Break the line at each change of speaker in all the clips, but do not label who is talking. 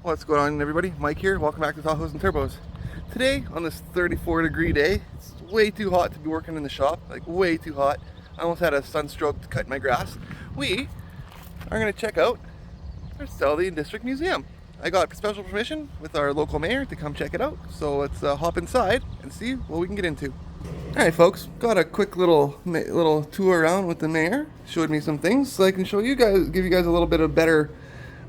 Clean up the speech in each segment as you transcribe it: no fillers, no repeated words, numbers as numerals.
What's going on, everybody? Mike here. Welcome back to Tahoes and Turbos. Today, on this 34-degree day, it's way too hot to be working in the shop. Like, way too hot. I almost had a sunstroke to cut my grass. We are going to check out our Southey District Museum. I got special permission with our local mayor to come check it out. So let's hop inside and see what we can get into. Alright folks, got a quick little tour around with the mayor. Showed me some things so I can show you guys, give you guys a little bit of better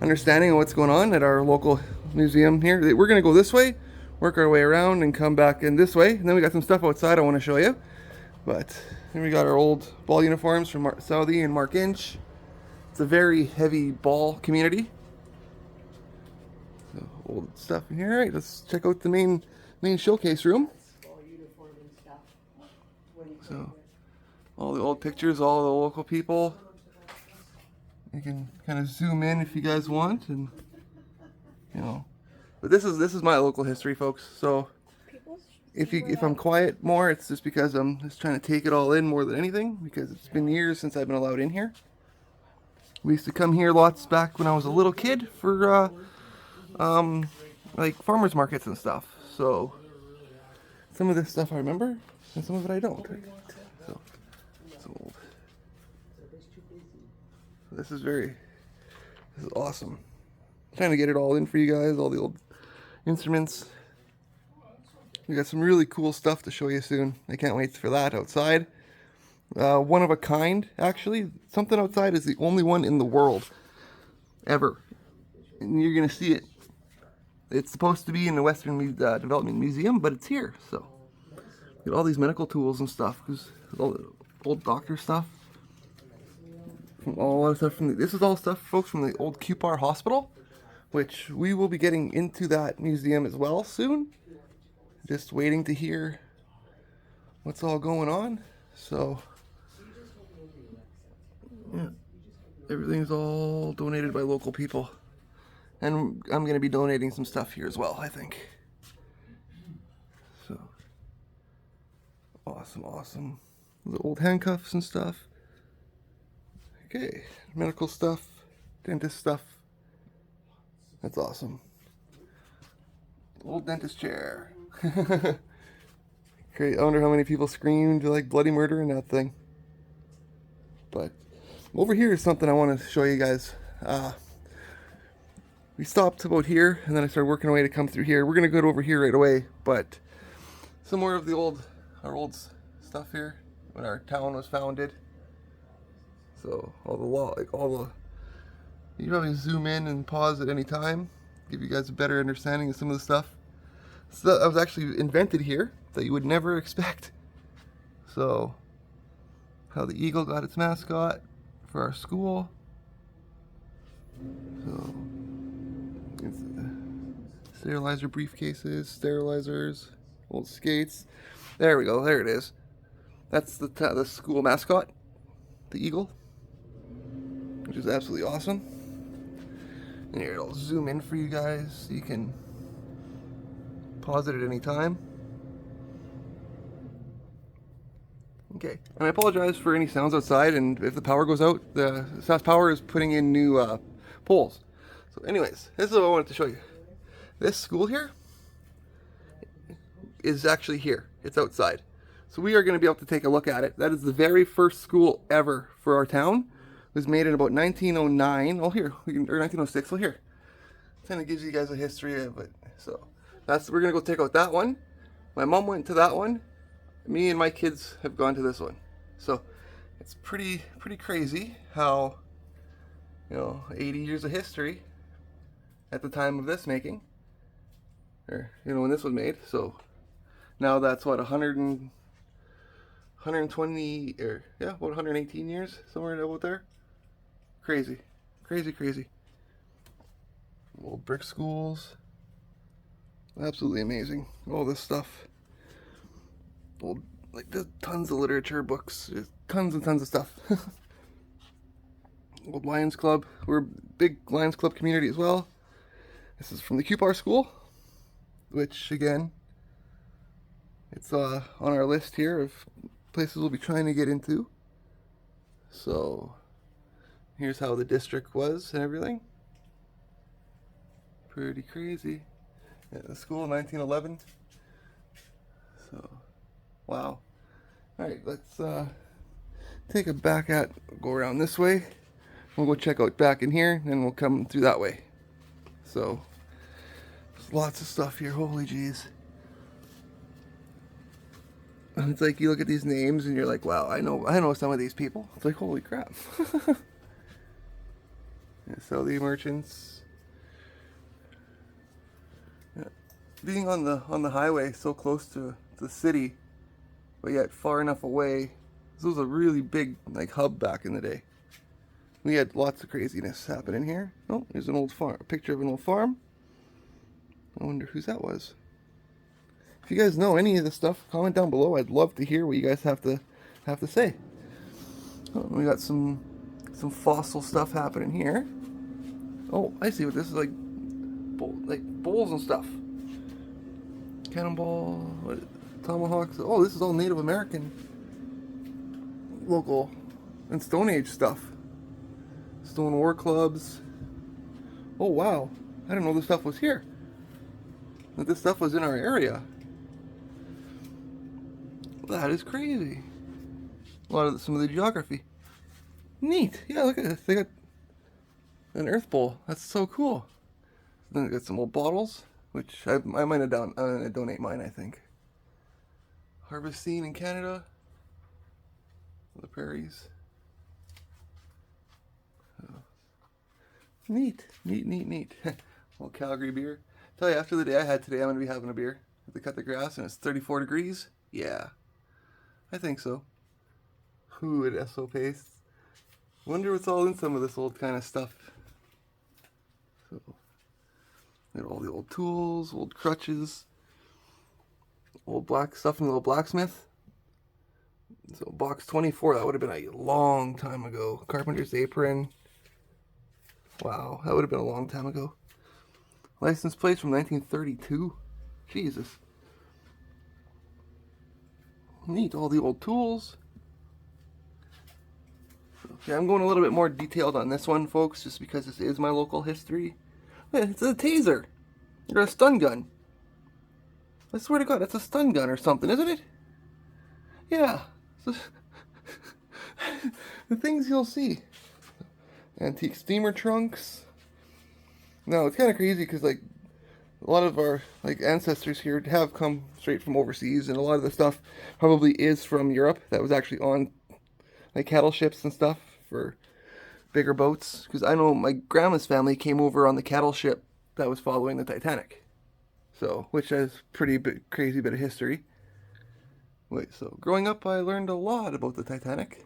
understanding of what's going on at our local museum here. We're going to go this way, work our way around and come back in this way. And then we got some stuff outside I want to show you. But here we got our old ball uniforms from Southey and Mark Inch. It's a very heavy ball community. So, old stuff in here. All right, let's check out the main showcase room. So, all the old pictures, all the local people. You can kind of zoom in if you guys want, and you know. But this is my local history, folks. So if I'm quiet more, it's just because I'm just trying to take it all in more than anything, because it's been years since I've been allowed in here. We used to come here lots back when I was a little kid for like farmers markets and stuff. So some of this stuff I remember, and some of it I don't. So it's old. This is awesome. Trying to get it all in for you guys, all the old instruments. We got some really cool stuff to show you soon. I can't wait for that outside. One of a kind, actually. Something outside is the only one in the world ever. And you're going to see it. It's supposed to be in the Western Development Museum, but it's here. So, get all these medical tools and stuff. Because all the old doctor stuff. A lot of stuff from this is all stuff, folks, from the old Cupar Hospital, which we will be getting into that museum as well soon. Just waiting to hear what's all going on. So yeah, everything's all donated by local people, and I'm going to be donating some stuff here as well, I think. So awesome. The old handcuffs and stuff. Okay, medical stuff, dentist stuff. That's awesome. Old dentist chair. Great. I wonder how many people screamed like bloody murder in that thing. But over here is something I want to show you guys. We stopped about here, and then I started working away to come through here. We're gonna go over here right away, but some more of the our old stuff here when our town was founded. So you probably zoom in and pause at any time, give you guys a better understanding of some of the stuff. So that was actually invented here that you would never expect. So how the eagle got its mascot for our school. So it's sterilizer briefcases, sterilizers, old skates. There we go. There it is. That's the school mascot, the eagle, which is absolutely awesome. And here, I'll zoom in for you guys so you can pause it at any time. Okay, and I apologize for any sounds outside, and if the power goes out, the Sask Power is putting in new poles. So anyways, this is what I wanted to show you. This school here is actually here. It's outside. So we are going to be able to take a look at it. That is the very first school ever for our town. It was made in about 1909. Oh, here, or 1906. Oh, here. Kind of gives you guys a history of it. So we're going to go take out that one. My mom went to that one. Me and my kids have gone to this one. So it's pretty crazy how, 80 years of history at the time of this making, or when this was made. So now that's what 120 or about 118 years, somewhere about there. Crazy. Old brick schools. Absolutely amazing. All this stuff. Old, there's tons of literature, books, tons and tons of stuff. Old Lions Club. We're a big Lions Club community as well. This is from the Cupar School, which again, it's on our list here of places we'll be trying to get into. So here's how the district was and everything. Pretty crazy. Yeah, the school in 1911. So, wow. Alright, let's take a go around this way. We'll go check out back in here, and we'll come through that way. So, there's lots of stuff here. Holy jeez. And it's like you look at these names and you're like, wow, I know some of these people. It's like, holy crap. Yeah, Southey merchants. Yeah. Being on the highway, so close to the city, but yet far enough away. This was a really big like hub back in the day. We had lots of craziness happening here. Oh, there's an old farm, a picture of an old farm. I wonder whose that was. If you guys know any of this stuff, comment down below. I'd love to hear what you guys have to say. Oh, we got some fossil stuff happening here. Oh, I see what this is like. Bowls and stuff. Cannonball, tomahawks. Oh, this is all Native American, local, and Stone Age stuff. Stone war clubs. Oh wow, I didn't know this stuff was here. That this stuff was in our area. That is crazy. Some of the geography. Neat. Yeah, look at this. They got an earth bowl. That's so cool. Then I got some old bottles, which I might have donate mine, I think. Harvest scene in Canada. The prairies. Neat. Well, Calgary beer. Tell you, after the day I had today, I'm going to be having a beer. They cut the grass and it's 34 degrees. Yeah, I think so. Ooh, it is so paste. Wonder what's all in some of this old kind of stuff. So, all the old tools, old crutches, old black stuff in the little blacksmith. So box 24, that would have been a long time ago. Carpenter's apron. Wow, that would have been a long time ago. License plates from 1932. Jesus. Neat, all the old tools. Okay, I'm going a little bit more detailed on this one, folks, just because this is my local history. It's a taser. Or a stun gun. I swear to God, that's a stun gun or something, isn't it? Yeah. The things you'll see. Antique steamer trunks. No, it's kind of crazy because like a lot of our like ancestors here have come straight from overseas, and a lot of the stuff probably is from Europe that was actually on like cattle ships and stuff for bigger boats. Because I know my grandma's family came over on the cattle ship that was following the Titanic. So, which is pretty crazy bit of history. Wait, so growing up I learned a lot about the Titanic.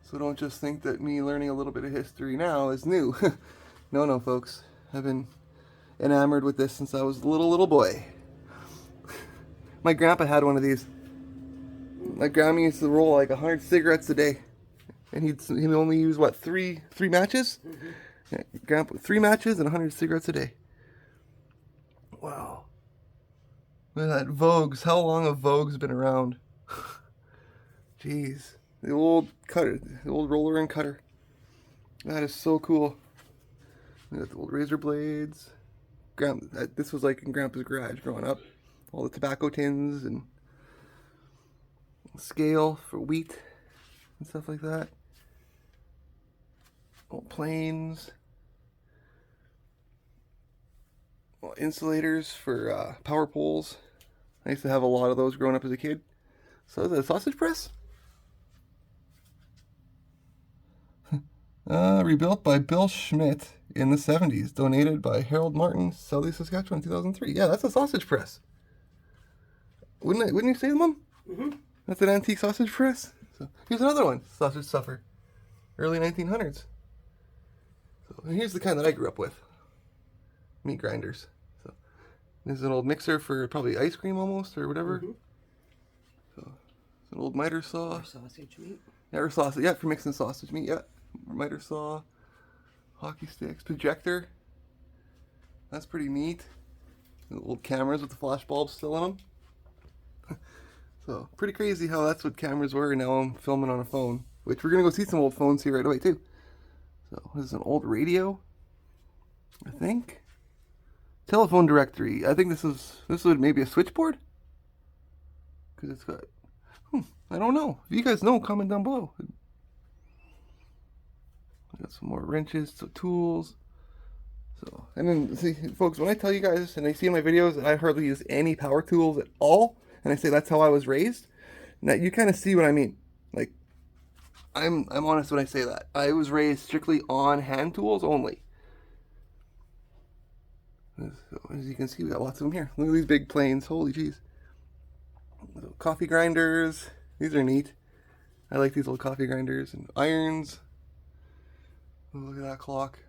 So don't just think that me learning a little bit of history now is new. No, folks. I've been enamored with this since I was a little boy. My grandpa had one of these. My grandma used to roll like 100 cigarettes a day. And he'd only use, what, three matches? Mm-hmm. Yeah, grandpa, 3 matches and 100 cigarettes a day. Wow. Look at that. Vogues. How long have Vogues been around? Jeez. The old cutter. The old roller and cutter. That is so cool. We got the old razor blades. This was like in Grandpa's garage growing up. All the tobacco tins and scale for wheat and stuff like that. Old planes. Well, insulators for power poles. I used to have a lot of those growing up as a kid. So is that a sausage press? Rebuilt by Bill Schmidt in the 70s. Donated by Harold Martin, Southey Saskatchewan, 2003. Yeah, that's a sausage press. Wouldn't you say, Mom? Mm-hmm. That's an antique sausage press. So here's another one. Sausage stuffer. Early 1900s. So and here's the kind that I grew up with. Meat grinders. So this is an old mixer for probably ice cream almost or whatever. Mm-hmm. So it's an old miter saw. For sausage meat. Yeah, or sausage. Yeah, for mixing sausage meat. Yeah, miter saw. Hockey sticks. Projector. That's pretty neat. The old cameras with the flash bulbs still in them. So pretty crazy how that's what cameras were. Now I'm filming on a phone, which we're gonna go see some old phones here right away too. So this is an old radio, I think. Telephone directory. I think this would maybe a switchboard? Because it's got, I don't know. If you guys know, comment down below. Got some more wrenches, some tools. So, and then see, folks, when I tell you guys and I see in my videos that I hardly use any power tools at all, and I say that's how I was raised, now you kind of see what I mean. Like, I'm honest when I say that. I was raised strictly on hand tools only. So, as you can see, we got lots of them here. Look at these big planes. Holy jeez. Coffee grinders. These are neat. I like these little coffee grinders and irons. Oh, look at that clock.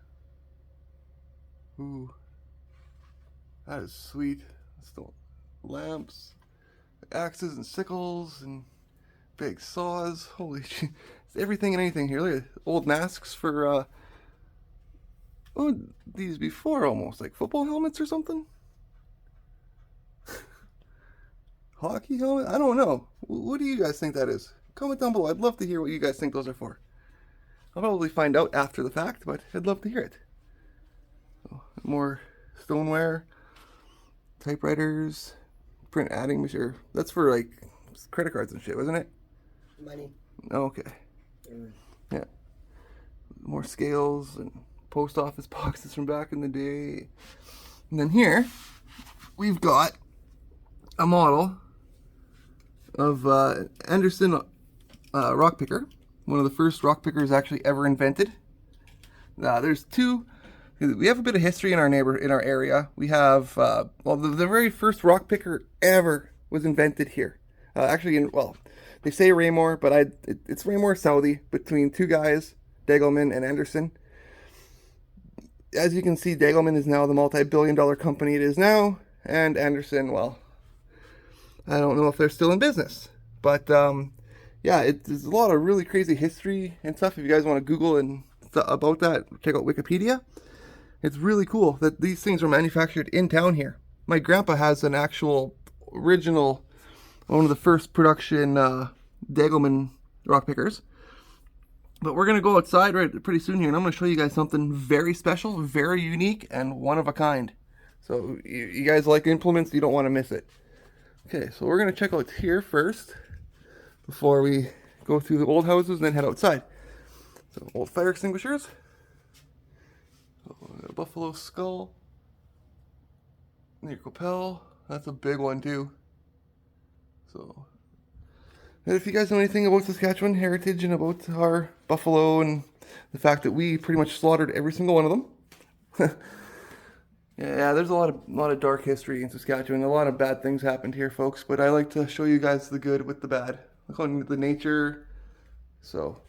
Ooh. That is sweet. Still lamps, axes and sickles and big saws. Holy shit. It's everything and anything here. Look at old masks for these before almost like football helmets or something. Hockey helmet? I don't know. What do you guys think that is? Comment down below. I'd love to hear what you guys think those are for. I'll probably find out after the fact, but I'd love to hear it. So, more stoneware, typewriters, print adding machine. That's for like credit cards and shit, wasn't it?
Money.
Okay. Yeah. More scales and post office boxes from back in the day. And then here, we've got a model of Anderson rock picker. One of the first rock pickers actually ever invented. There's two. We have a bit of history in our area. We have well, the very first rock picker ever was invented here. Actually, they say Raymore, but it's Raymore Southey, between two guys, Degelman and Anderson. As you can see, Degelman is now the multi-billion-dollar company it is now, and Anderson, well, I don't know if they're still in business, but yeah, there's a lot of really crazy history and stuff. If you guys want to Google and about that, check out Wikipedia. It's really cool that these things were manufactured in town here. My grandpa has an actual original, one of the first production Degelman rock pickers. But we're going to go outside pretty soon here, and I'm going to show you guys something very special, very unique, and one of a kind. So you guys like implements, you don't want to miss it. Okay, so we're going to check out here first before we go through the old houses and then head outside. So old fire extinguishers. A buffalo skull. Your Copel. That's a big one too. So, and if you guys know anything about Saskatchewan heritage and about our buffalo and the fact that we pretty much slaughtered every single one of them. Yeah, there's a lot of dark history in Saskatchewan. A lot of bad things happened here, folks. But I like to show you guys the good with the bad. Look on the nature. So,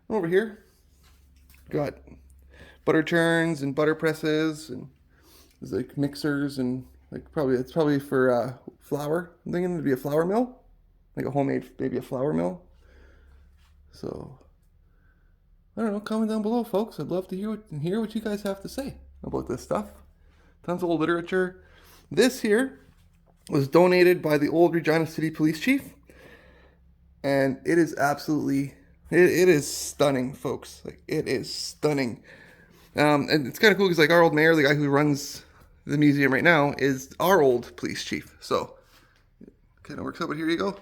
over here, got butter churns and butter presses, and there's like mixers and like it's probably for flour. I'm thinking it'd be a flour mill, like a homemade, maybe a flour mill. So I don't know. Comment down below, folks. I'd love to hear what you guys have to say about this stuff. Tons of old literature. This here was donated by the old Regina City Police Chief, and it is absolutely, it is stunning, folks. Like, it is stunning. And it's kind of cool because like our old mayor, the guy who runs the museum right now, is our old police chief. So kind of works out. But here you go.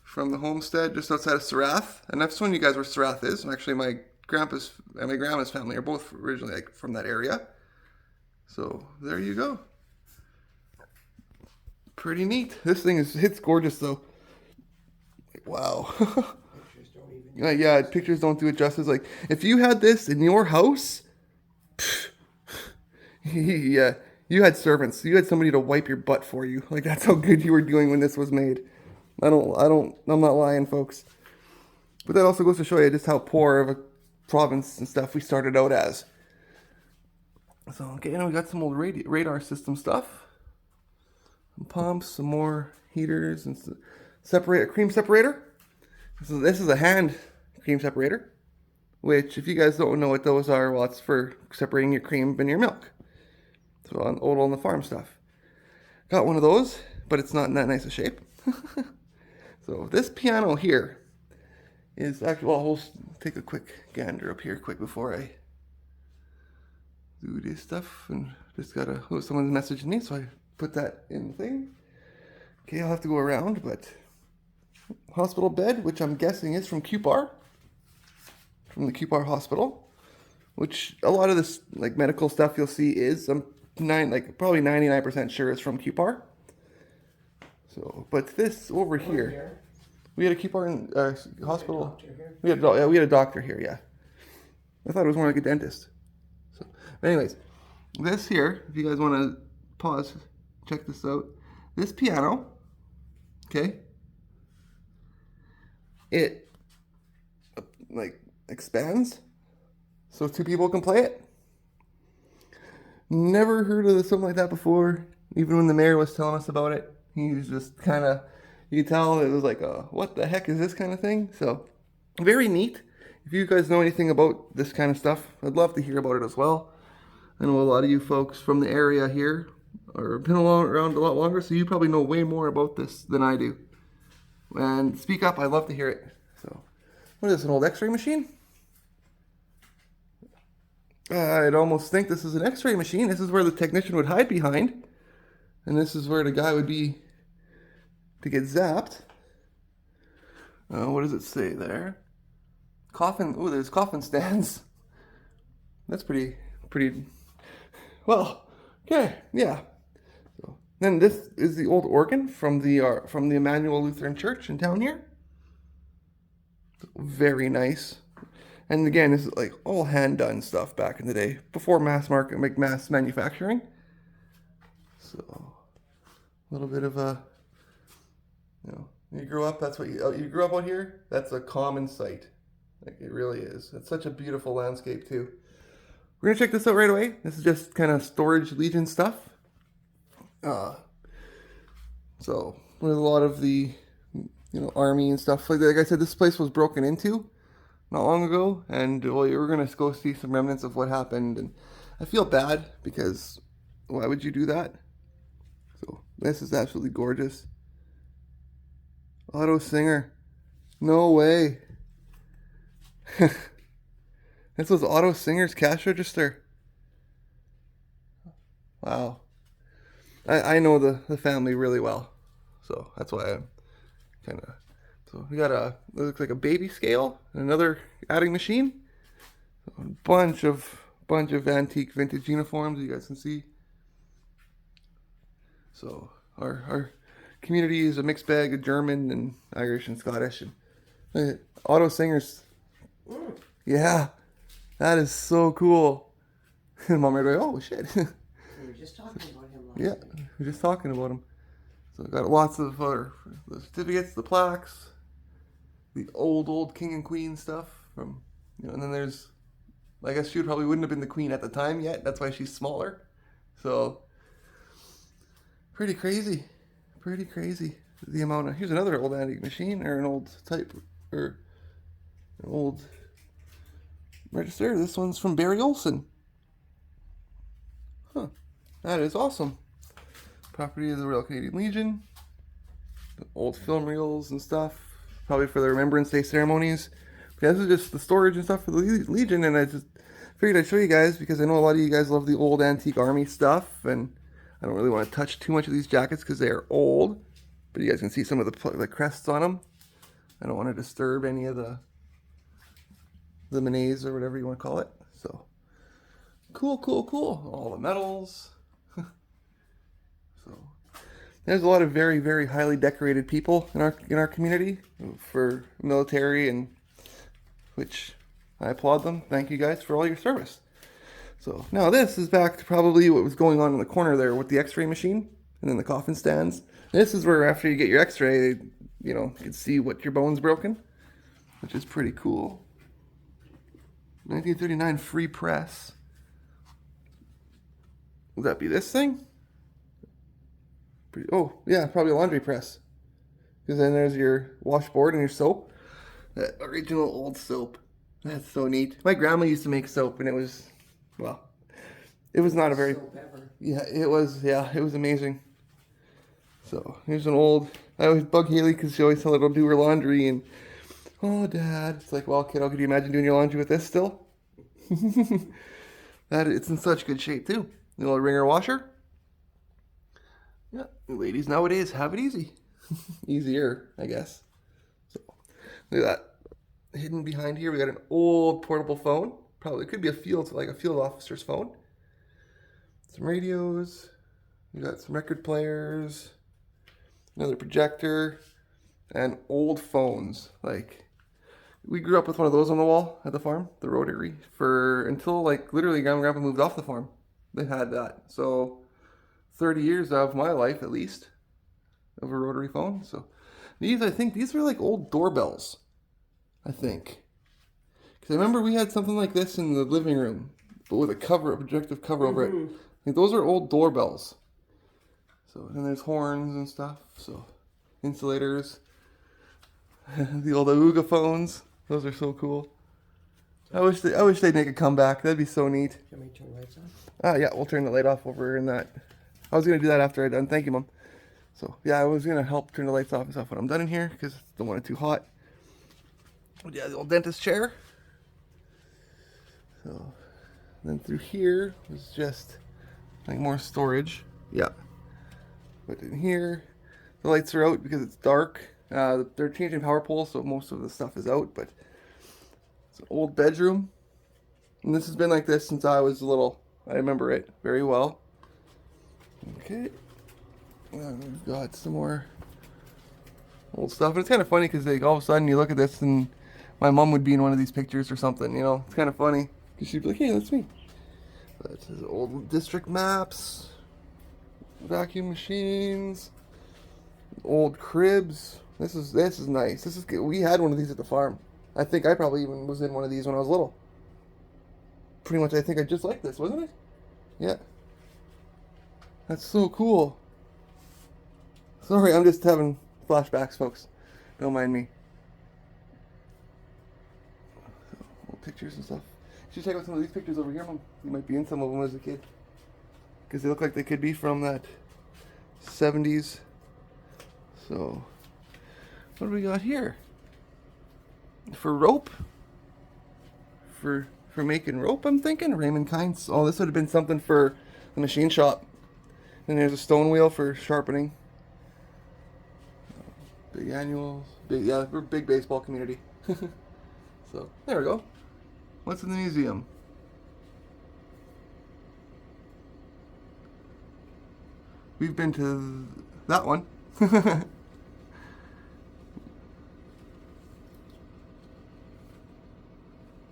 From the homestead just outside of Sarath. And I've shown you guys where Sarath is. And actually my grandpa's and my grandma's family are both originally like from that area. So there you go. Pretty neat. This thing it's gorgeous though. Wow. Yeah, pictures don't do it justice. Like, if you had this in your house, yeah, you had servants. You had somebody to wipe your butt for you. Like, that's how good you were doing when this was made. I'm not lying, folks. But that also goes to show you just how poor of a province and stuff we started out as. So, okay, we got some old radar system stuff. Some pumps, some more heaters, and a cream separator. So this is a hand cream separator, which if you guys don't know what those are, well, it's for separating your cream and your milk. So on the farm stuff. Got one of those, but it's not in that nice a shape. So this piano here is actually, well, we'll take a quick gander up here quick before I do this stuff and Just gotta, oh, someone's messaging me, so I put that in the thing. Okay, I'll have to go around, but hospital bed, which I'm guessing is from QPAR, from the QPAR hospital, which a lot of this like medical stuff you'll see is, I'm probably 99% sure it's from QPAR. So, but this over here, we had a QPAR hospital. We had a doctor here, yeah. I thought it was more like a dentist. So, but anyways, this here, if you guys want to pause, check this out. This piano, okay, it like expands so two people can play it. Never heard of something like that before. Even when the mayor was telling us about it, he was just kind of, you could tell it was like, what the heck is this kind of thing? So, very neat. If you guys know anything about this kind of stuff, I'd love to hear about it as well. I know a lot of you folks from the area here are been around a lot longer, so you probably know way more about this than I do. And speak up, I'd love to hear it. So, what is this, an old x-ray machine? I'd almost think this is an x-ray machine. This is where the technician would hide behind. And this is where the guy would be to get zapped. What does it say there? Coffin, oh, there's coffin stands. That's pretty, well, okay, yeah. So, then this is the old organ from the Emmanuel Lutheran Church in town here. Very nice. And again, this is like all hand done stuff back in the day, before mass manufacturing. So, a little bit of a, you grew up, that's what you grew up out here, that's a common sight. Like, it really is. It's such a beautiful landscape too. We're gonna check this out right away. This is just kind of storage Legion stuff. So with a lot of the, army and stuff. Like I said, this place was broken into not long ago, and we're gonna go see some remnants of what happened. And I feel bad because why would you do that? So this is absolutely gorgeous. Otto Singer, no way. This was Otto Singer's cash register. Wow. I know the family really well, so that's why I'm kind of. So we got it looks like a baby scale, another adding machine, a bunch of antique vintage uniforms you guys can see. So our community is a mixed bag of German and Irish and Scottish, and Otto Singer's. Yeah, that is so cool. And Mom right away, oh shit.
We were just talking about him last
night. We were just talking about him. So got lots of other the certificates, the plaques, the old king and queen stuff from, and then there's, I guess she probably wouldn't have been the queen at the time yet. That's why she's smaller. So pretty crazy. The amount of, here's another old antique machine, or an old type, or an old register. This one's from Barry Olson. Huh. That is awesome. Property of the Royal Canadian Legion. The old film reels and stuff. Probably for the Remembrance Day ceremonies. But this is just the storage and stuff for the Legion, and I just figured I'd show you guys because I know a lot of you guys love the old antique army stuff, and I don't really want to touch too much of these jackets because they are old. But you guys can see some of the crests on them. I don't want to disturb any of the menés or whatever you want to call it. So cool. All the medals. So there's a lot of very, very highly decorated people in our community for military, and which I applaud them. Thank you guys for all your service. So now this is back to probably what was going on in the corner there with the x-ray machine and then the coffin stands. This is where after you get your x-ray, you can see what your bone's broken, which is pretty cool. 1939 free press. Would that be this thing? Oh, yeah, probably a laundry press. Because then there's your washboard and your soap. That original old soap. That's so neat. My grandma used to make soap, and it was, well, it was not a very... Soap ever. Yeah, it was amazing. So, here's an old... I always bug Haley because she always tell her to do her laundry, and... Oh, Dad. It's like, well, kiddo, could you imagine doing your laundry with this still? It's in such good shape, too. The little wringer washer. Yeah, ladies nowadays have it easy. Easier, I guess. So, look at that. Hidden behind here, we got an old portable phone. Probably could be a field officer's phone. Some radios. We got some record players. Another projector. And old phones. Like, we grew up with one of those on the wall at the farm, the rotary, until like literally Grandma and Grandpa moved off the farm. They had that. So 30 years of my life at least of a rotary phone. So I think these were like old doorbells. I think. Because I remember we had something like this in the living room, but with a projective cover over it. I think those are old doorbells. So then there's horns and stuff. So insulators. The old Auga phones. Those are so cool. I wish they'd make a comeback. That'd be so neat.
Can we turn lights off?
Yeah, we'll turn the light off over in that. I was gonna do that after I'm done. Thank you, Mom. So yeah, I was gonna help turn the lights off and stuff when I'm done in here because don't want it too hot. But yeah, the old dentist chair. So then through here was just like more storage. Yeah. But in here, the lights are out because it's dark. They're changing power poles, so most of the stuff is out, but it's an old bedroom. And this has been like this since I was little. I remember it very well. Okay. And we've got some more old stuff. And it's kind of funny because like, all of a sudden you look at this and my mom would be in one of these pictures or something, you know? It's kind of funny. Because she'd be like, hey, that's me. But it's old district maps, vacuum machines, old cribs. This is nice. This is good. We had one of these at the farm. I think I probably even was in one of these when I was little. Pretty much, I think I just liked this, wasn't it? Yeah. That's so cool. Sorry, I'm just having flashbacks, folks. Don't mind me. So, old pictures and stuff. You should check out some of these pictures over here, Mom. You might be in some of them as a kid. Because they look like they could be from that 70s. So, what do we got here? For rope? For making rope, I'm thinking? Raymond Kynes. Oh, this would have been something for the machine shop. And there's a stone wheel for sharpening. Big annuals. We're a big baseball community. So, there we go. What's in the museum? We've been to that one.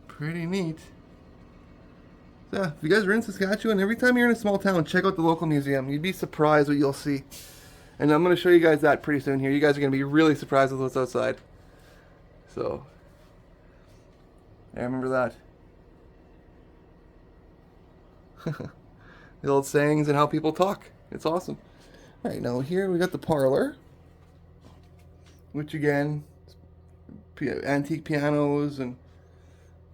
Pretty neat. So yeah, if you guys are in Saskatchewan, every time you're in a small town, check out the local museum. You'd be surprised what you'll see. And I'm going to show you guys that pretty soon here. You guys are going to be really surprised with what's outside. So, I remember that. The old sayings and how people talk. It's awesome. Alright, now here we got the parlor. Which again, antique pianos and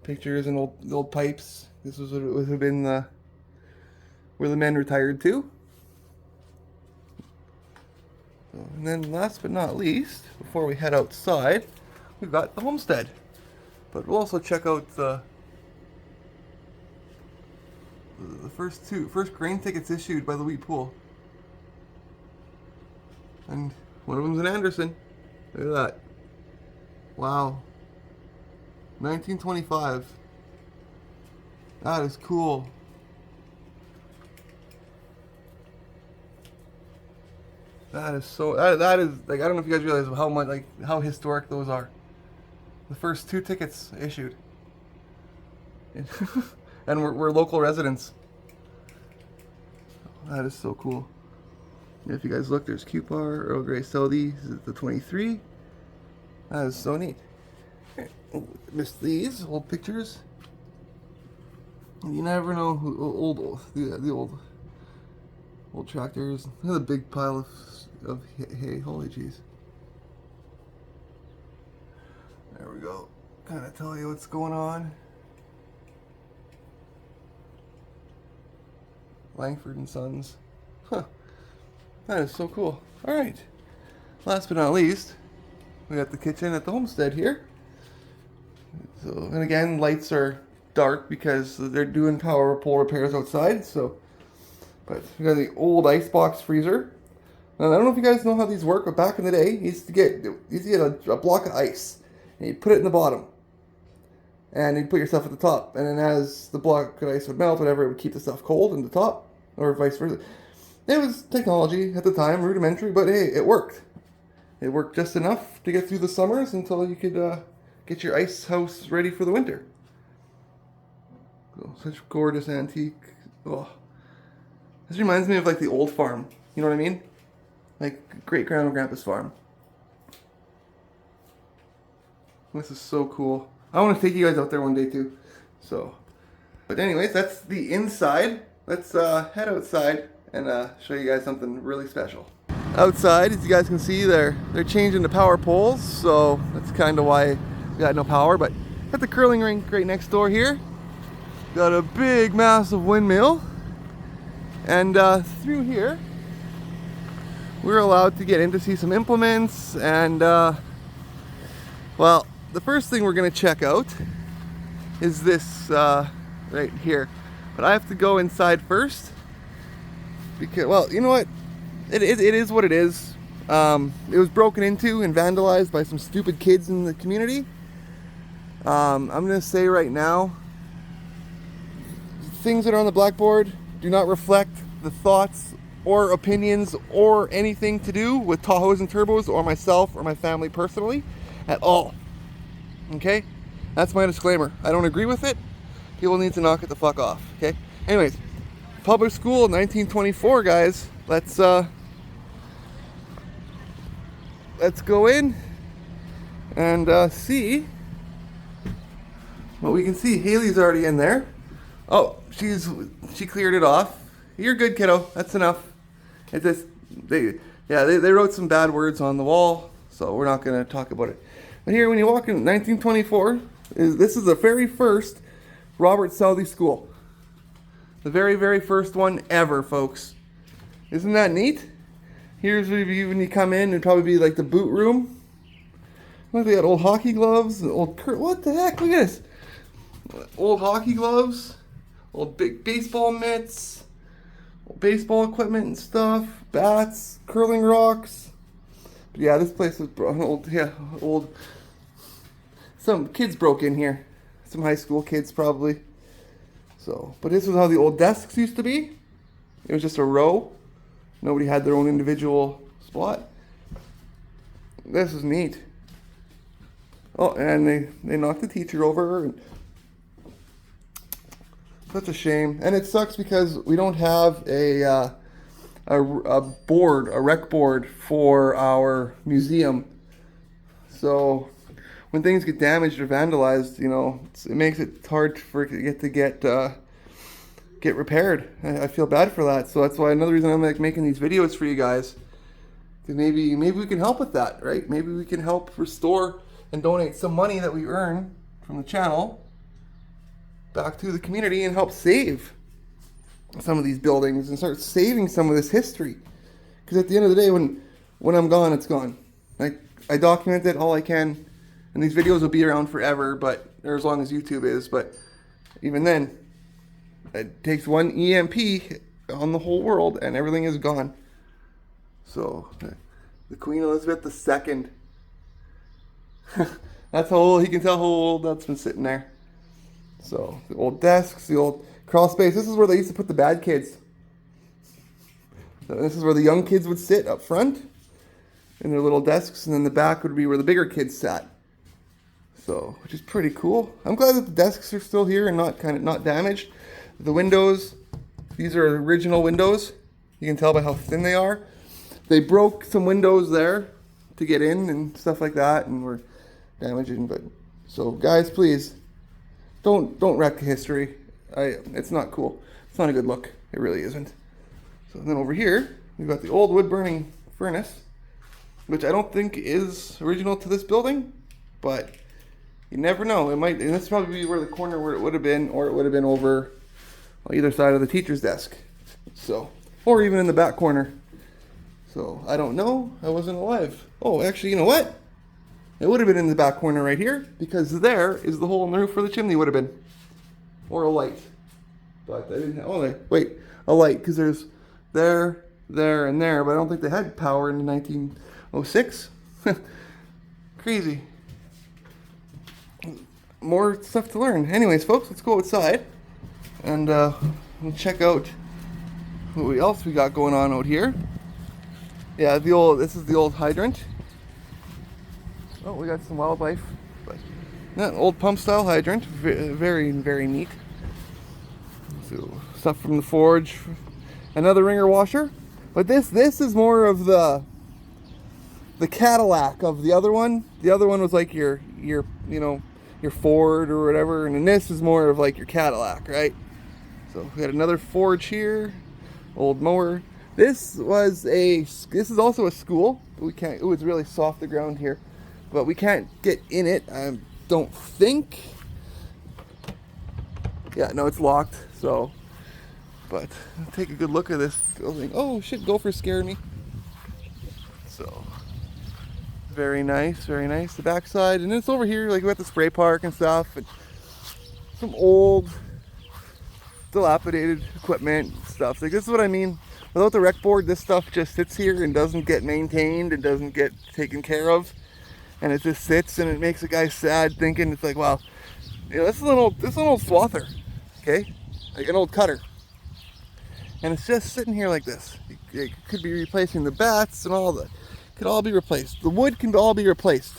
pictures and old pipes. This was what it would have been where the men retired to. So, and then last but not least, before we head outside, we've got the homestead. But we'll also check out the first grain tickets issued by the wheat pool. And one of them's in Anderson. Look at that. Wow. 1925. That is cool. That is so. That is like, I don't know if you guys realize how much, like, how historic those are. The first 2 tickets issued, and we're local residents. That is so cool. If you guys look, there's Cupar, Earl Grey Southey, the 23. That is so neat. Missed these old pictures. You never know who the old tractors. Look at the big pile of hay. Holy jeez. There we go. Kind of tell you what's going on. Langford and Sons. Huh. That is so cool. All right. Last but not least, we got the kitchen at the homestead here. So, and again, lights are dark because they're doing power pole repairs outside. So But we got the old icebox freezer. And I don't know if you guys know how these work, but back in the day, you used to get a block of ice, and you put it in the bottom, and you'd put your stuff at the top. And then as the block of ice would melt, whatever, it would keep the stuff cold in the top, or vice versa. It was technology at the time, rudimentary, but hey, it worked. It worked just enough to get through the summers until you could get your ice house ready for the winter. So, such gorgeous antique. Oh. This reminds me of like the old farm. You know what I mean? Like great grandma and grandpa's farm. This is so cool. I want to take you guys out there one day too. So, but anyways, that's the inside. Let's head outside and show you guys something really special. Outside, as you guys can see, they're changing the power poles, so that's kind of why we got no power. But got the curling rink right next door here. Got a big, massive windmill, and through here we're allowed to get in to see some implements. And well, the first thing we're going to check out is this right here. But I have to go inside first because, well, you know what? It is what it is. It was broken into and vandalized by some stupid kids in the community. I'm going to say right now, things that are on the blackboard do not reflect the thoughts or opinions or anything to do with Tahoes and Turbos or myself or my family personally at all. Okay? That's my disclaimer. I don't agree with it. People need to knock it the fuck off. Okay? Anyways, public school 1924, guys. Let's go in and see what we can see. Haley's already in there. Oh, she cleared it off. You're good, kiddo. That's enough. It just they wrote some bad words on the wall, so we're not going to talk about it. But here, when you walk in 1924, this is the very first Robert Southey School. The very, very first one ever, folks. Isn't that neat? Here's when you come in, it'd probably be like the boot room. Look, they got old hockey gloves, what the heck? Look at this. Old hockey gloves, old big baseball mitts, old baseball equipment and stuff, bats, curling rocks. But yeah, this place is old. Some kids broke in here. Some high school kids probably. So, but this was how the old desks used to be. It was just a row. Nobody had their own individual spot. This is neat. Oh, and they knocked the teacher over. And such a shame. And it sucks because we don't have a rec board for our museum. So when things get damaged or vandalized, you know, it makes it hard for it to get repaired. I feel bad for that. So that's why another reason I'm like making these videos for you guys. Because maybe we can help with that, right? Maybe we can help restore and donate some money that we earn from the channel back to the community and help save some of these buildings and start saving some of this history. Because at the end of the day, when I'm gone, it's gone. Like, I document it all I can, and these videos will be around forever, or as long as YouTube is. But even then, it takes one EMP on the whole world, and everything is gone. So, the Queen Elizabeth II. That's how old, you can tell how old that's been sitting there. So, the old desks, the old crawl space. This is where they used to put the bad kids. So this is where the young kids would sit up front in their little desks, and then the back would be where the bigger kids sat. So, which is pretty cool. I'm glad that the desks are still here and not damaged. The windows, these are original windows. You can tell by how thin they are. They broke some windows there to get in and stuff like that, and were damaging. But so, guys, please don't wreck history. It's not cool. It's not a good look. It really isn't. So then over here, we've got the old wood burning furnace, which I don't think is original to this building, but you never know. It might, and this probably be where the corner where it would have been, or it would have been over on either side of the teacher's desk. So, or even in the back corner. So I don't know. I wasn't alive. Oh, actually, you know what? It would have been in the back corner right here, because there is the hole in the roof where the chimney would have been. Or a light. But I didn't have, wait, a light, because there's there, there, and there, but I don't think they had power in 1906. Crazy. More stuff to learn. Anyways, folks, let's go outside and we'll check out what else we got going on out here. Yeah, this is the old hydrant. Oh, we got some wildlife. But yeah, old pump style hydrant. Very, very neat. So, stuff from the forge. Another ringer washer. But this is more of the Cadillac of the other one. The other one was like your Ford or whatever, and then this is more of like your Cadillac, right? So we got another forge here, old mower. This is also a school, but we can't. Oh, it's really soft, the ground here, but we can't get in it. I don't think. Yeah, no, it's locked. So, but take a good look at this building. Oh shit, gophers scared me. So. Very nice, very nice. The backside, and it's over here, like we got the spray park and stuff, and some old, dilapidated equipment and stuff. Like this is what I mean. Without the rec board, this stuff just sits here and doesn't get maintained and doesn't get taken care of, and it just sits, and it makes a guy sad, thinking it's like, wow, this is an old swather, okay, like an old cutter, and it's just sitting here like this. It could be replacing the bats and all that. Could all be replaced. The wood can all be replaced.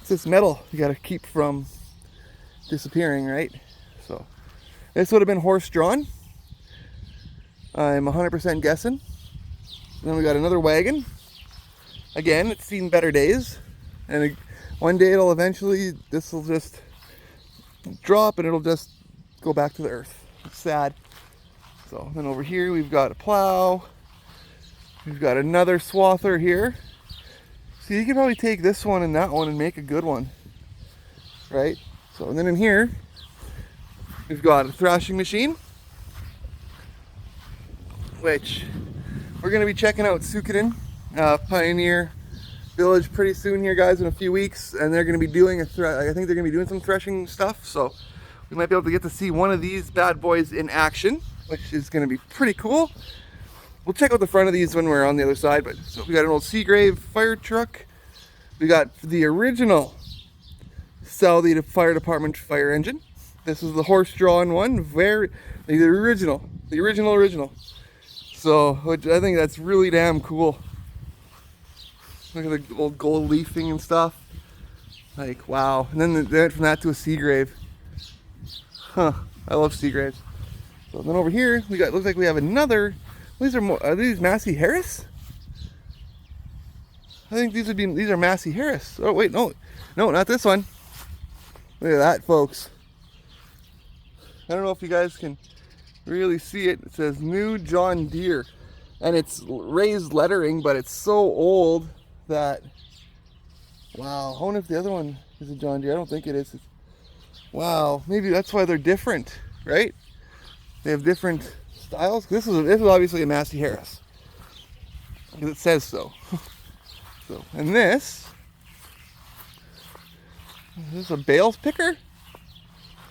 It's this metal you got to keep from disappearing, right? So this would have been horse drawn. I'm 100% guessing. Then we got another wagon. Again, it's seen better days, and one day this will just drop and it'll just go back to the earth. It's sad. So then over here we've got a plow. We've got another swather here. So you can probably take this one and that one and make a good one, right? So, and then in here, we've got a thrashing machine, which we're going to be checking out Sukaden, Pioneer Village pretty soon here, guys, in a few weeks, and they're going to be doing I think they're going to be doing some threshing stuff, so we might be able to get to see one of these bad boys in action, which is going to be pretty cool. We'll check out the front of these when we're on the other side, but so we got an old Seagrave fire truck. We got the original Southey Fire Department fire engine. This is the horse-drawn one, the original. So, which I think that's really damn cool. Look at the old gold leafing and stuff. Like, wow. And then they went from that to a Seagrave. Huh, I love Seagraves. So then over here, looks like we have another. Are these Massey Harris? I think these are Massey Harris. Oh wait, no, not this one. Look at that, folks. I don't know if you guys can really see it. It says New John Deere, and it's raised lettering, but it's so old that, wow. I wonder if the other one is a John Deere. I don't think it is. Wow, maybe that's why they're different, right? They have different styles. This is obviously a Massey Harris, because it says so. So, and this is a bales picker,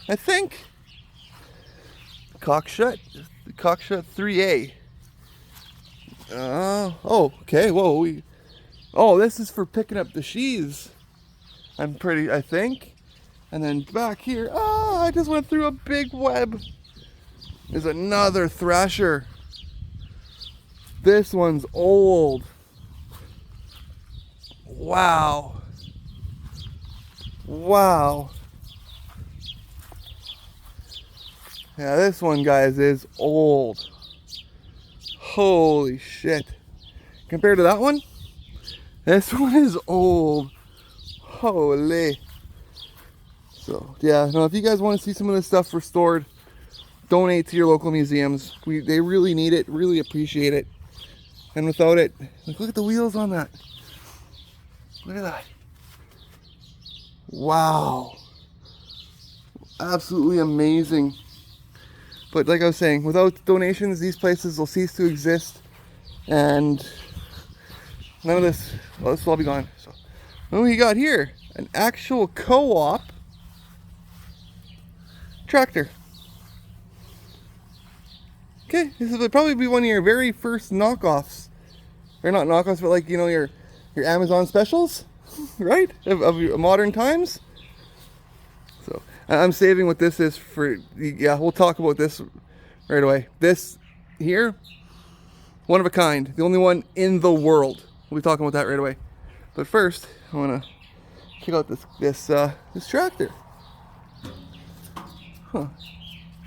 I think. Cockshut 3A. Oh, okay. Whoa. This is for picking up the sheaves. I think. And then back here, I just went through a big web. There's another thrasher. This one's old. Wow. Yeah, this one, guys, is old. Holy shit. Compared to that one, this one is old. Holy. So, yeah, no, if you guys want to see some of this stuff restored, donate to your local museums. They really need it, really appreciate it. And without it, look at the wheels on that. Look at that. Wow. Absolutely amazing. But like I was saying, without donations, these places will cease to exist. And none of this will all be gone. So, what do we got here? An actual co-op tractor. Okay, this would probably be one of your very first knockoffs. Or not knockoffs, but like, you know, your Amazon specials, right? Of your modern times. So I'm saving what this is for. Yeah, we'll talk about this right away. This here, one of a kind, the only one in the world. We'll be talking about that right away. But first, I want to check out this tractor. Huh.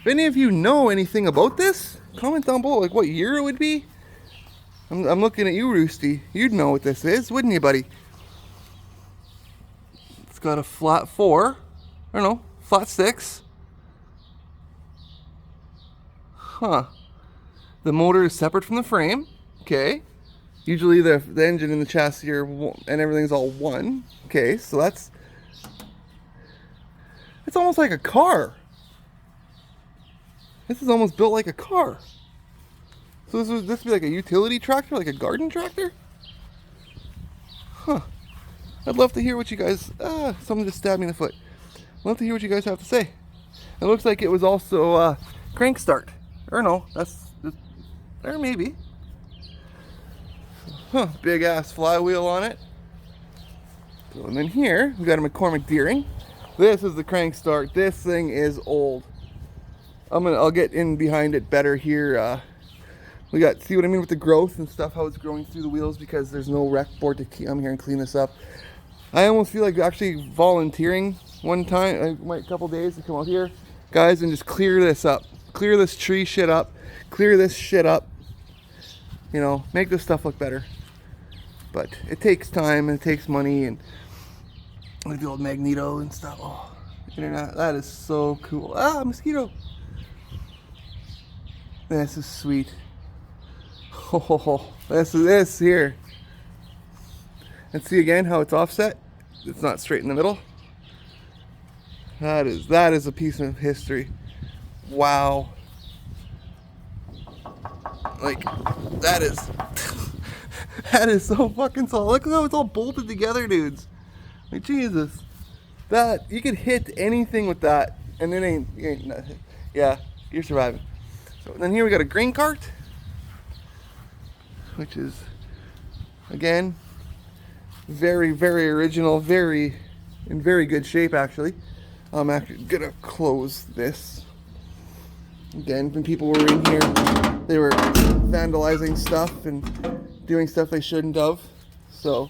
If any of you know anything about this, comment down below, like what year it would be. I'm looking at you, Roosty. You'd know what this is, wouldn't you, buddy? It's got a flat 4. I don't know, flat 6. Huh. The motor is separate from the frame. Okay. Usually the engine and the chassis are and everything's all one. Okay, so it's almost like a car. This is almost built like a car. So this would be like a utility tractor, like a garden tractor? Huh. I'd love to hear what you guys, someone just stabbed me in the foot. I'd love to hear what you guys have to say. It looks like it was also crank start. Or no, or maybe. Huh, big ass flywheel on it. So, and then here, we got a McCormick Deering. This is the crank start. This thing is old. I'll get in behind it better here. We got, see what I mean with the growth and stuff, how it's growing through the wheels because there's no rec board to come here and clean this up. I almost feel like actually volunteering one time, a couple days to come out here, guys, and just clear this up. Clear this tree shit up. Clear this shit up. You know, make this stuff look better. But it takes time and it takes money and like the old Magneto and stuff. Oh, internet, that is so cool. Ah, mosquito. This is sweet. Oh, this here. And see again how it's offset. It's not straight in the middle. That is a piece of history. Wow. Like that is that is so fucking solid. Look at how it's all bolted together, dudes. Like Jesus. That you could hit anything with that and it ain't yeah, you're surviving. So then here we got a grain cart, which is again very, very original, in very good shape actually. I'm actually gonna close this. Again, when people were in here, they were vandalizing stuff and doing stuff they shouldn't have. So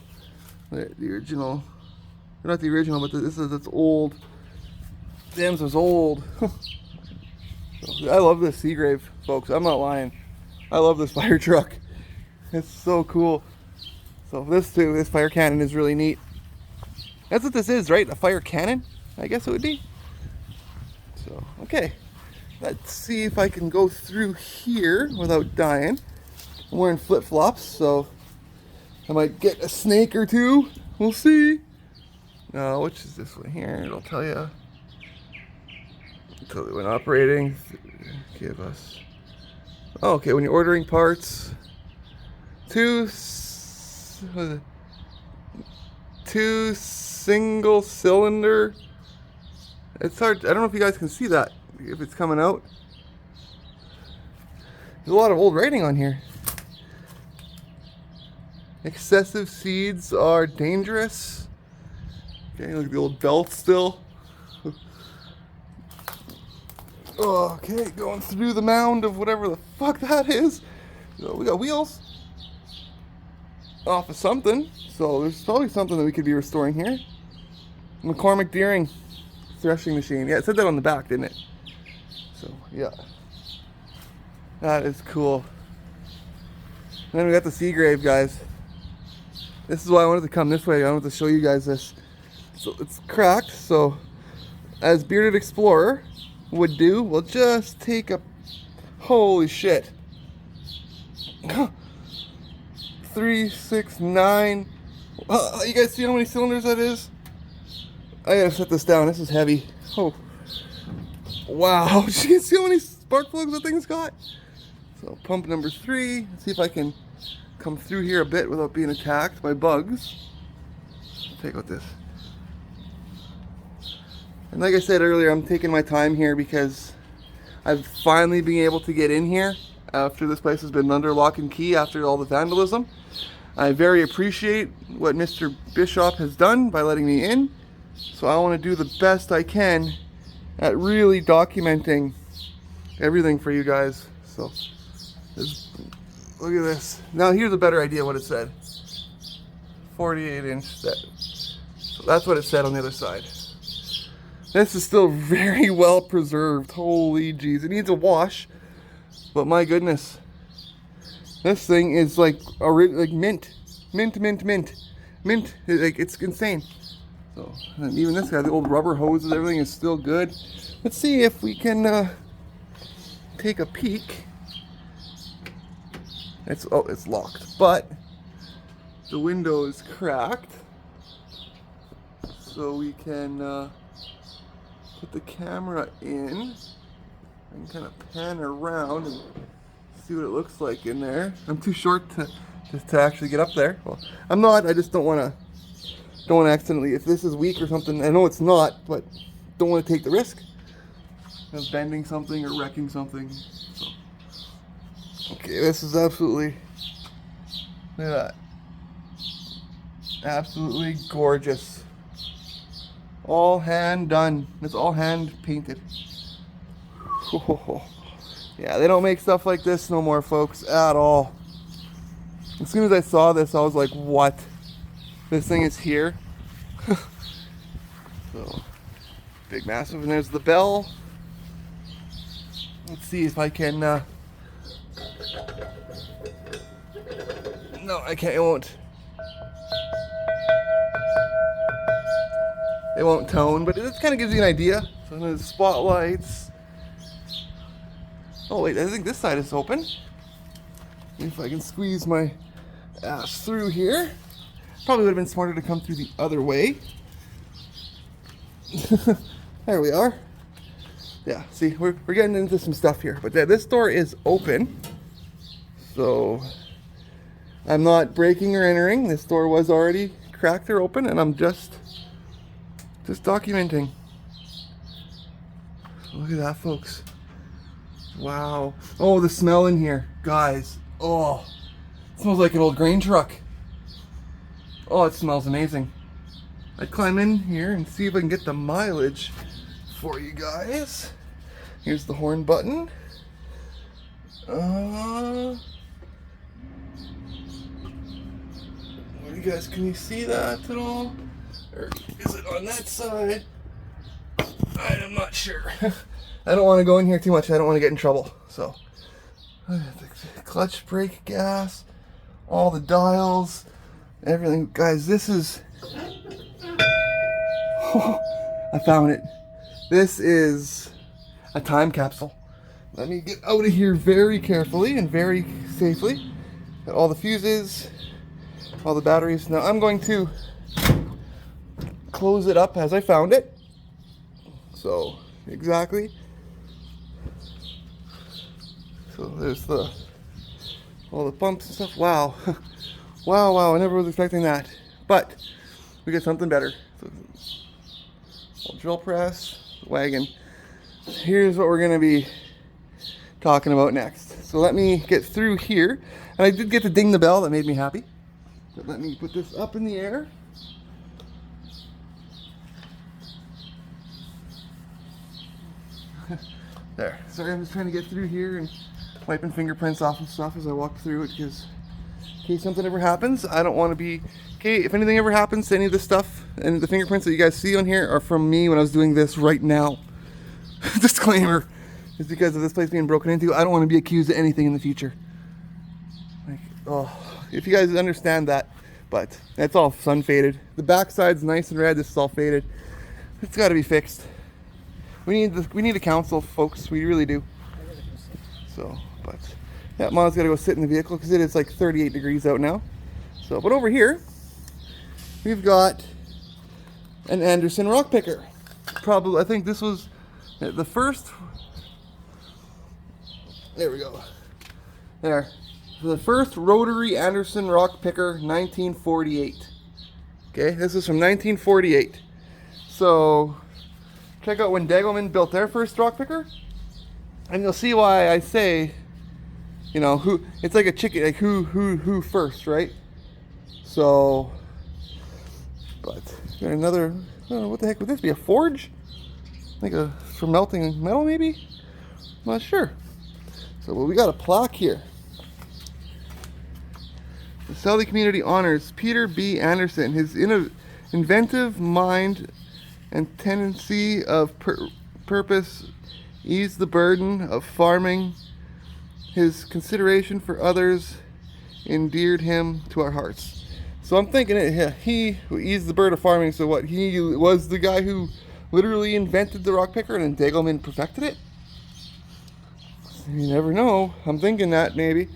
the original, not the original, but it's old. Damn, was old. I love this Seagrave, folks. I'm not lying. I love this fire truck. It's so cool. So this fire cannon is really neat. That's what this is, right? A fire cannon, I guess it would be. So, okay. Let's see if I can go through here without dying. I'm wearing flip-flops, so I might get a snake or two. We'll see. Which is this one here? It'll tell you. Tell you when operating. Give us. Oh, okay, when you're ordering parts. Two single cylinder. It's hard. I don't know if you guys can see that. If it's coming out. There's a lot of old writing on here. Excessive seeds are dangerous. Okay, look at the old belt still. Okay, going through the mound of whatever the fuck that is. So we got wheels off of something. So there's probably something that we could be restoring here. McCormick Deering threshing machine. Yeah, it said that on the back, didn't it? So, yeah. That is cool. And then we got the Seagrave, guys. This is why I wanted to come this way. I wanted to show you guys this. So it's cracked, so as Bearded Explorer would do, we'll just take a... Holy shit. 3, 6, 9. You guys see how many cylinders that is? I gotta set this down. This is heavy. Oh. Wow. Did you guys see how many spark plugs that thing's got? So pump number 3. Let's see if I can come through here a bit without being attacked by bugs. Take out this. And like I said earlier, I'm taking my time here because I've finally been able to get in here after this place has been under lock and key after all the vandalism. I very appreciate what Mr. Bishop has done by letting me in. So I want to do the best I can at really documenting everything for you guys. So look at this. Now here's a better idea what it said. 48-inch set. So that's what it said on the other side. This is still very well preserved. Holy jeez. It needs a wash. But my goodness. This thing is like mint. Mint. Mint. Like, it's insane. So, and even this guy, the old rubber hoses, everything is still good. Let's see if we can take a peek. It's locked, but the window is cracked. So we can put the camera in and kind of pan around and see what it looks like in there. I'm too short to actually get up there. Well, I'm not. I just don't want to accidentally, if this is weak or something. I know it's not, but don't want to take the risk of bending something or wrecking something. So, okay, this is absolutely, look at that. Absolutely gorgeous. All hand done. It's all hand painted. Oh, yeah, they don't make stuff like this no more, folks, at all. As soon as I saw this, I was like, what? This thing is here? So, big, massive, and there's the bell. Let's see if I can, no, I can't, it won't. It won't tone, but it kind of gives you an idea. So there's spotlights. Oh wait, I think this side is open. If I can squeeze my ass through here. Probably would have been smarter to come through the other way. There we are. Yeah, see, we're getting into some stuff here. But this door is open. So I'm not breaking or entering. This door was already cracked or open, and I'm just documenting. Look at that, folks. Wow. Oh, the smell in here, guys. Oh, it smells like an old grain truck. Oh, it smells amazing. I'd climb in here and see if I can get the mileage for you guys. Here's the horn button. What do you guys, can you see that at all? Or is it on that side? I'm not sure. I don't want to go in here too much. I don't want to get in trouble. So, the clutch, brake, gas, all the dials, everything. Guys, this is... Oh, I found it. This is a time capsule. Let me get out of here very carefully and very safely. Got all the fuses, all the batteries. Now I'm going to close it up as I found it. So, exactly. So there's all the pumps and stuff. Wow. Wow, I never was expecting that. But we got something better. So, drill press, wagon. Here's what we're gonna be talking about next. So let me get through here. And I did get to ding the bell, that made me happy. But let me put this up in the air. There. Sorry, I'm just trying to get through here and wiping fingerprints off and stuff as I walk through it, because in case something ever happens, I don't want to be... Okay, if anything ever happens to any of this stuff, and the fingerprints that you guys see on here are from me when I was doing this right now. Disclaimer. Is because of this place being broken into. I don't want to be accused of anything in the future. Like, oh, if you guys understand that. But that's all sun faded. The back side's nice and red. This is all faded. It's got to be fixed. We need a council, folks. We really do. So, but yeah, Mom's got to go sit in the vehicle because it is like 38 degrees out now. So, but over here, we've got an Anderson rock picker. Probably, I think this was the first. There we go. There. The first rotary Anderson rock picker, 1948. Okay, this is from 1948. So, check out when Degelman built their first rock picker, and you'll see why I say You know, who, it's like a chicken, like who first, right? So, but got another, I don't know, what the heck would this be? A forge? Like a, for melting metal maybe? I'm not sure. So, well, we got a plaque here. The Southey community honors Peter B. Anderson, his inventive mind and tendency of purpose ease the burden of farming. His consideration for others endeared him to our hearts. So I'm thinking he who eased the burden of farming, so what, he was the guy who literally invented the rock picker and then Degelman perfected it? You never know. I'm thinking that maybe.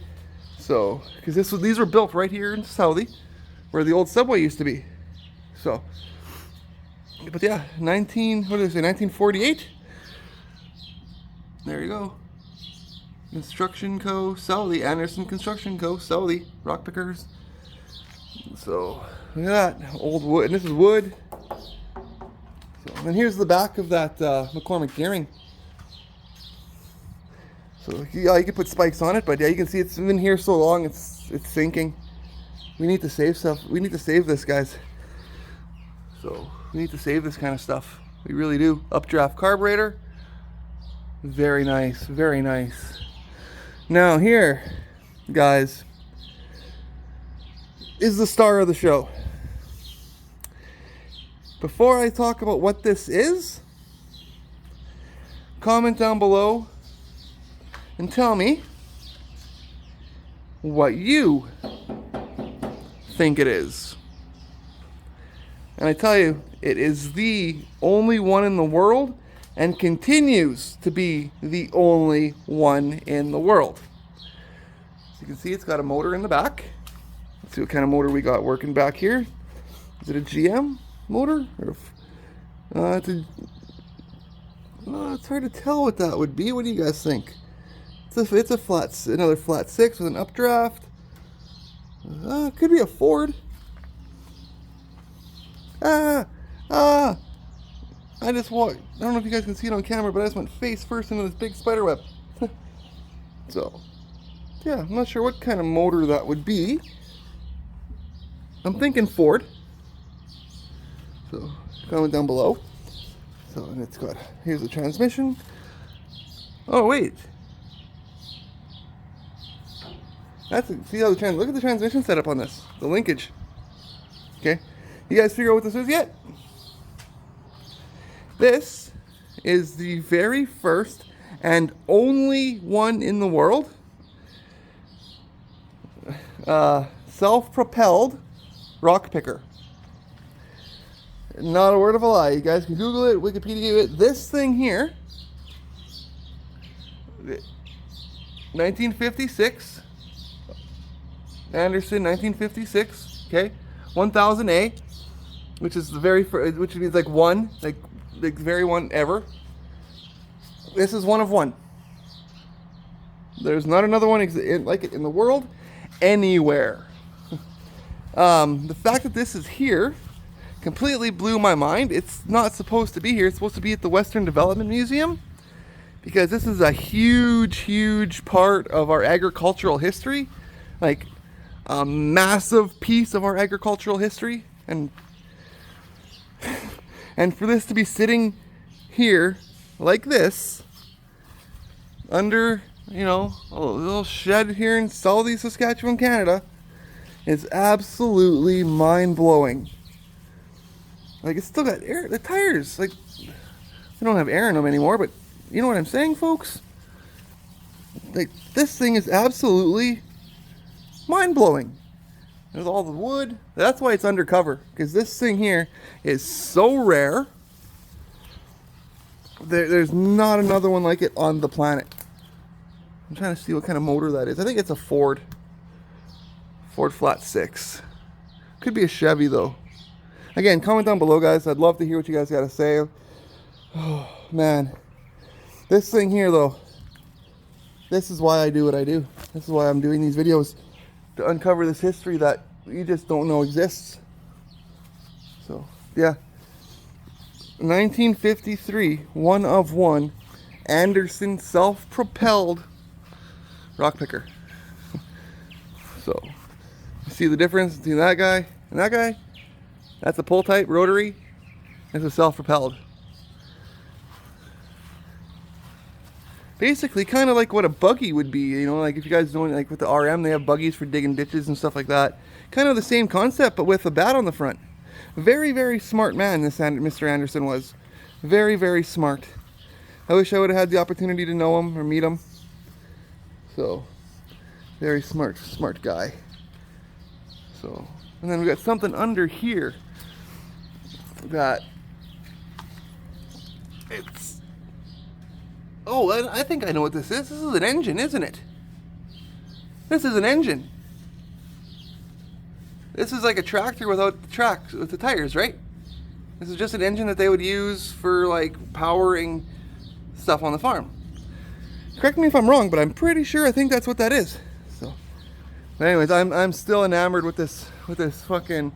So, because these were built right here in Southey, where the old subway used to be. So, but yeah, 1948. There you go. Construction Co. Southey, Anderson Construction Co. Southey, rock pickers. So, look at that, old wood, and this is wood. So, and then here's the back of that McCormick Gearing. So yeah, you can put spikes on it, but yeah, you can see it's been here so long, it's sinking. We need to save stuff. We need to save this, guys. So we need to save this kind of stuff. We really do. Updraft carburetor. Very nice, very nice. Now here, guys, is the star of the show. Before I talk about what this is, comment down below and tell me what you think it is. And I tell you, it is the only one in the world and continues to be the only one in the world. As you can see, it's got a motor in the back. Let's see what kind of motor we got working back here. Is it a GM motor? Or it's hard to tell what that would be. What do you guys think? It's another flat 6 with an updraft. Could be a Ford. I just walked. I don't know if you guys can see it on camera, but I just went face first into this big spider web. So, yeah, I'm not sure what kind of motor that would be. I'm thinking Ford. So, comment down below. So, and it's got, here's the transmission. Oh, wait. See how look at the transmission setup on this, the linkage. Okay, you guys figure out what this is yet? This is the very first and only one in the world self-propelled rock picker. Not a word of a lie. You guys can Google it, Wikipedia it. This thing here, 1956. Anderson, 1956. Okay, 1000A, which is the very first, which means like one, like very one ever. This is one of one. There's not another one like it in the world anywhere. The fact that this is here completely blew my mind. It's not supposed to be here. It's supposed to be at the Western Development Museum, because this is a huge part of our agricultural history. Like, a massive piece of our agricultural history, and for this to be sitting here like this under, you know, a little shed here in Southey Saskatchewan, Canada, is absolutely mind-blowing. Like, it's still got air, the tires, like, they don't have air in them anymore, but you know what I'm saying, folks? Like, this thing is absolutely mind-blowing. There's all the wood. That's why it's undercover, because this thing here is so rare. There's not another one like it on the planet. I'm trying to see what kind of motor that is. I think it's a Ford flat 6. Could be a Chevy though. Again, comment down below, guys. I'd love to hear what you guys got to say. Oh man, this thing here though, this is why I do what I do. This is why I'm doing these videos, to uncover this history that you just don't know exists. So yeah, 1953, one of one, Anderson self-propelled rock picker. So, you see the difference between that guy and that guy? That's a pull type rotary. This is self-propelled. Basically, kind of like what a buggy would be, you know, like if you guys don't, like with the RM, they have buggies for digging ditches and stuff like that. Kind of the same concept, but with a bat on the front. Very, very smart man, this Mr. Anderson was. Very, very smart. I wish I would have had the opportunity to know him or meet him. So, very smart guy. So, and then we got something under here that it's, oh, I think I know what this is. This is an engine, isn't it? This is an engine. This is like a tractor without the tracks, with the tires, right? This is just an engine that they would use for like powering stuff on the farm. Correct me if I'm wrong, but I'm pretty sure I think that's what that is. So, but anyways, I'm still enamored with this fucking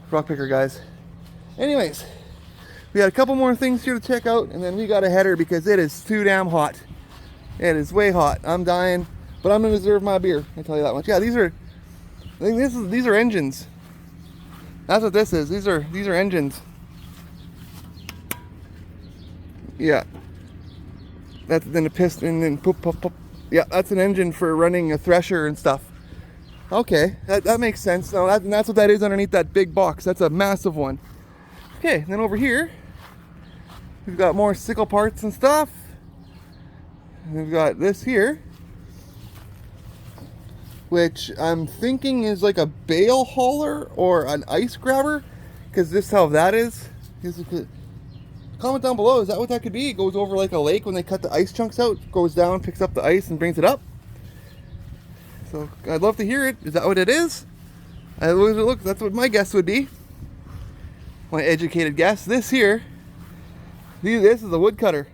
rock picker, guys. Anyways, we got a couple more things here to check out, and then we got a header because it is too damn hot. It is way hot. I'm dying, but I'm gonna reserve my beer. I tell you that much. Yeah, these are engines. That's what this is. These are engines. Yeah. That's then a piston and then poop, pop, pop. Yeah, that's an engine for running a thresher and stuff. Okay, that makes sense. Now that's what that is underneath that big box. That's a massive one. Okay, and then over here, we've got more sickle parts and stuff. And we've got this here, which I'm thinking is like a bale hauler or an ice grabber, because this is how that is. Comment down below, is that what that could be? It goes over like a lake when they cut the ice chunks out, goes down, picks up the ice and brings it up. So I'd love to hear it. Is that what it is? Look, that's what my guess would be. My educated guess. This here, this is a woodcutter.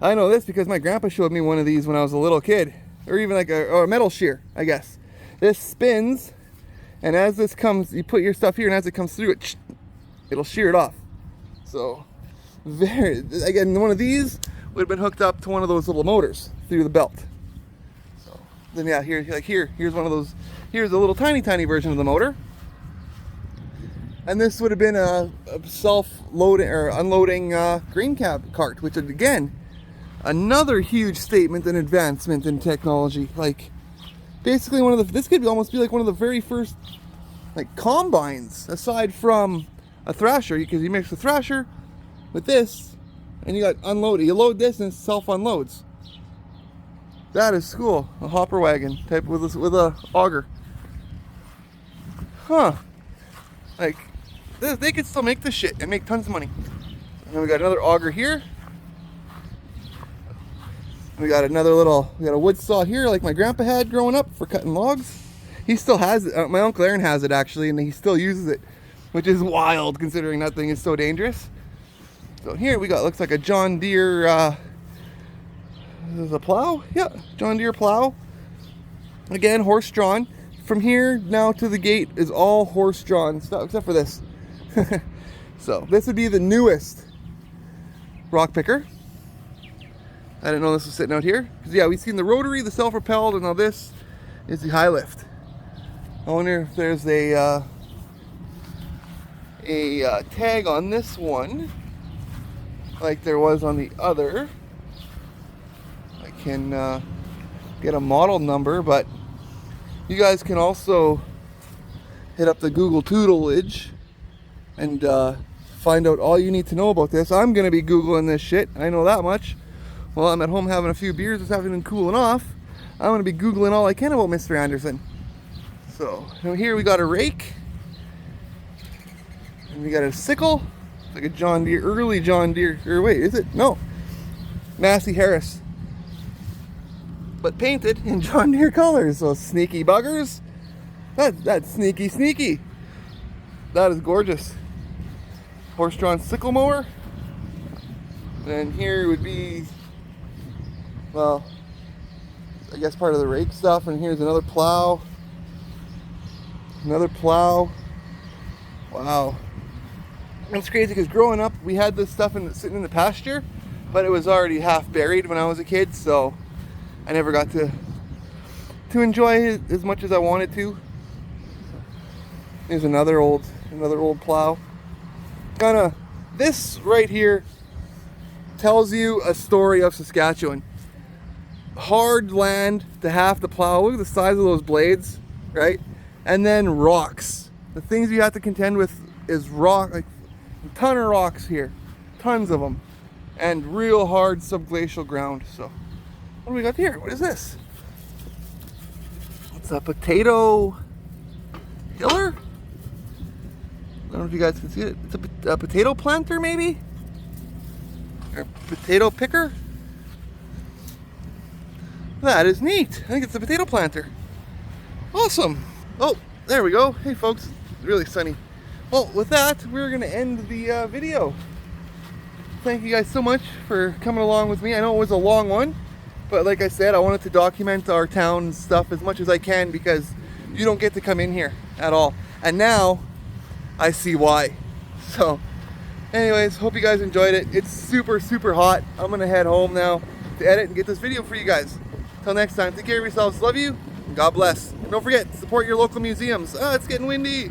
I know this because my grandpa showed me one of these when I was a little kid. Or even like a metal shear, I guess. This spins, and as this comes, you put your stuff here, and as it comes through, it'll shear it off. So, again, one of these would have been hooked up to one of those little motors through the belt. So, then yeah, here's one of those. Here's a little tiny version of the motor. And this would have been a self-loading or unloading grain cab cart, which is, again, another huge statement and advancement in technology. Like, basically this could almost be like one of the very first like combines, aside from a thrasher, because you mix the thrasher with this and you got unloaded. You load this and it self-unloads. That is cool. A hopper wagon type with a auger. Huh. Like, they could still make this shit and make tons of money. And then we got another auger here. We got a wood saw here like my grandpa had growing up for cutting logs. He still has it. My Uncle Aaron has it actually, and he still uses it, which is wild considering that thing is so dangerous. So here we got, looks like a John Deere, is it a plow? Yeah, John Deere plow. Again, horse-drawn. From here now to the gate is all horse-drawn stuff, except for this. So this would be the newest rock picker. I didn't know this was sitting out here. Because yeah, we've seen the rotary, the self-propelled, and now this is the high lift. I wonder if there's a tag on this one, like there was on the other. I can get a model number, but you guys can also hit up the Google tutelage and find out all you need to know about this. I'm going to be Googling this shit, I know that much. While I'm at home having a few beers, it's having been cooling off, I'm going to be Googling all I can about Mr. Anderson. So, here we got a rake. And we got a sickle. It's like a John Deere, early John Deere. Or wait, is it? No. Massey Harris. But painted in John Deere colors. So, sneaky buggers. That's sneaky. That is gorgeous. Horse-drawn sickle mower. And here would be, well, I guess part of the rake stuff. And here's another plow. Another plow. Wow. It's crazy because growing up we had this stuff sitting in the pasture, but it was already half buried when I was a kid, so I never got to to enjoy it as much as I wanted to. There's another old plow. This right here tells you a story of Saskatchewan. Hard land to have to plow. Look at the size of those blades, right? And then rocks. The things you have to contend with is rock, like a ton of rocks here, tons of them, and real hard subglacial ground. So, what do we got here? What is this? It's a potato hiller. I don't know if you guys can see it. It's a potato planter, maybe, or potato picker. That is neat. I think it's a potato planter. Awesome. Oh, there we go. Hey folks, it's really sunny. Well, with that, we're going to end the video. Thank you guys so much for coming along with me. I know it was a long one, but like I said, I wanted to document our town and stuff as much as I can because you don't get to come in here at all. And now, I see why. So, anyways, hope you guys enjoyed it. It's super, super hot. I'm going to head home now to edit and get this video for you guys. Till next time, take care of yourselves. Love you, and God bless. And don't forget, support your local museums. It's getting windy.